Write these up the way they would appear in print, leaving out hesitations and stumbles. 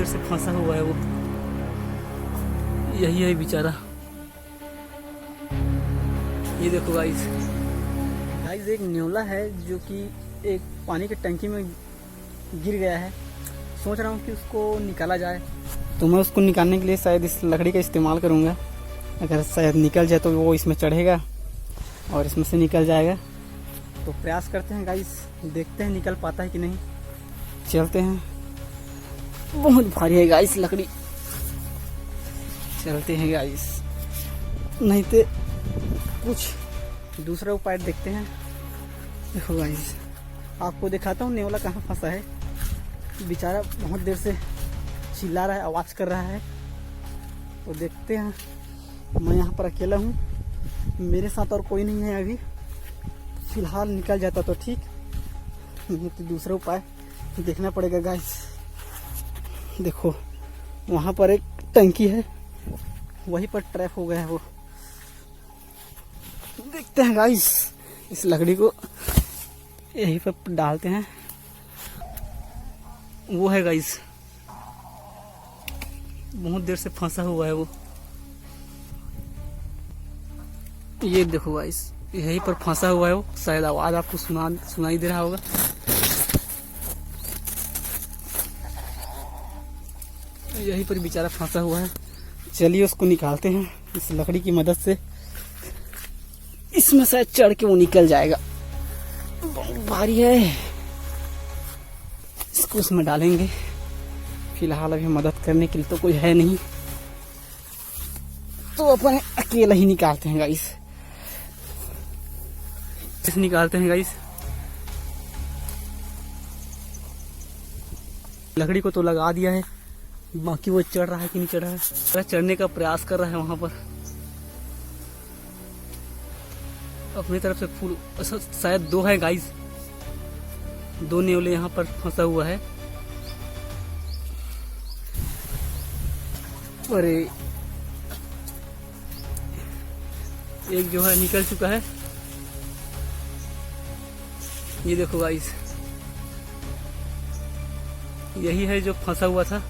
देर से फंसा हुआ है वो, यही है बेचारा। ये देखो गाइस, एक न्योला है जो कि एक पानी की टंकी में गिर गया है। सोच रहा हूँ कि उसको निकाला जाए, तो मैं उसको निकालने के लिए शायद इस लकड़ी का इस्तेमाल करूँगा। अगर शायद निकल जाए तो वो इसमें चढ़ेगा और इसमें से निकल जाएगा। तो प्रयास करते हैं गाइस, देखते हैं निकल पाता है कि नहीं। चलते हैं, बहुत भारी है गाइस लकड़ी। चलते हैं गाइस, नहीं तो कुछ दूसरा उपाय देखते हैं। देखो गाइस, आपको दिखाता हूँ नेवला कहाँ फंसा है। बेचारा बहुत देर से चिल्ला रहा है, आवाज़ कर रहा है। तो देखते हैं, मैं यहाँ पर अकेला हूँ, मेरे साथ और कोई नहीं है अभी। फिलहाल निकल जाता तो ठीक, नहीं तो दूसरा उपाय देखना पड़ेगा गाइस। देखो वहाँ पर एक टंकी है, वहीं पर ट्रैप हो गया है वो। देखते हैं गाइस, इस लकड़ी को यहीं पर डालते हैं। वो है गाइस, बहुत देर से फंसा हुआ है वो। ये देखो गाइस, यहीं पर फंसा हुआ है वो। शायद आवाज आपको सुनाई दे रहा होगा। यहीं पर बेचारा फंसा हुआ है। चलिए उसको निकालते हैं इस लकड़ी की मदद से। इसमें शायद चढ़ के वो निकल जाएगा। बहुत भारी है, इसको उसमें डालेंगे। फिलहाल अभी मदद करने के लिए तो कोई है नहीं, तो अपन अकेला ही निकालते हैं गाइस। निकालते हैं गाइस। लकड़ी को तो लगा दिया है, बाकी वो चढ़ रहा है कि नहीं चढ़ रहा है। चढ़ने का प्रयास कर रहा है वहां पर अपनी तरफ से फूल। शायद दो है गाइस, दो नेवले यहाँ पर फंसा हुआ है। अरे एक जो है निकल चुका है। ये देखो गाइस, यही है जो फंसा हुआ था,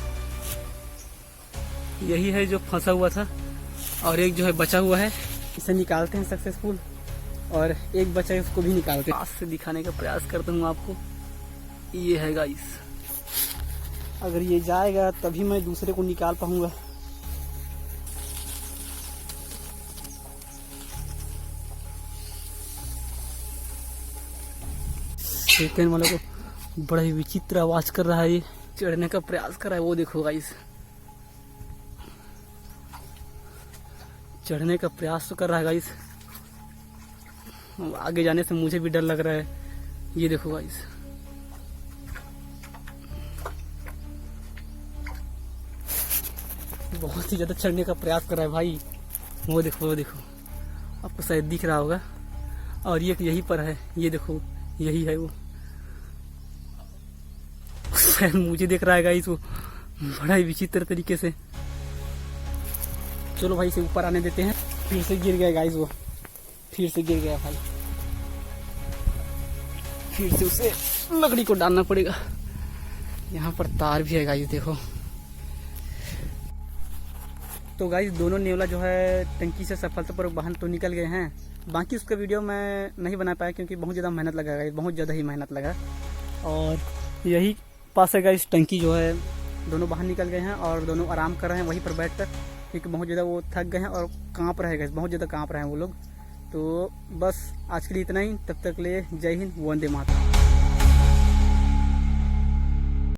यही है जो फंसा हुआ था। और एक जो है बचा हुआ है, इसे निकालते हैं सक्सेसफुल। और एक बचा है, उसको भी निकालते हैं। पास से दिखाने का प्रयास करता हूँ आपको। ये है गाइस, अगर ये जाएगा तभी मैं दूसरे को निकाल पाऊंगा। सेकंड वाले को बड़ा ही विचित्र आवाज कर रहा है, ये चढ़ने का प्रयास कर रहा है। वो देखो गाइस, चढ़ने का प्रयास तो कर रहा है गाइस। आगे जाने से मुझे भी डर लग रहा है। ये देखो गाइस, बहुत ही ज्यादा चढ़ने का प्रयास कर रहा है भाई। वो देखो, वो देखो, आपको शायद दिख रहा होगा। और ये यहीं पर है, ये देखो, यही है वो। शायद मुझे देख रहा है गाइस वो, बड़ा ही विचित्र तरीके से। चलो भाई, इसे ऊपर आने देते हैं। फिर से गिर गया गाइस वो, फिर से गिर गया भाई। फिर से उसे लकड़ी को डालना पड़ेगा। यहाँ पर तार भी है गाइस, देखो। तो गाइस, दोनों नेवला जो है टंकी से सफलतापूर्वक बाहर तो निकल गए हैं। बाकी उसका वीडियो मैं नहीं बना पाया क्योंकि बहुत ज़्यादा मेहनत लगा गाइस, बहुत ज़्यादा ही मेहनत लगा। और यही पास है गाइस टंकी, जो है दोनों बाहर निकल गए हैं और दोनों आराम कर रहे हैं वहीं पर बैठकर, क्योंकि बहुत ज़्यादा वो थक गए हैं और काँप रहे गाइस, बहुत ज़्यादा काँप रहे हैं वो लोग। तो बस आज के लिए इतना ही। तब तक के लिए जय हिंद, वंदे मातरम।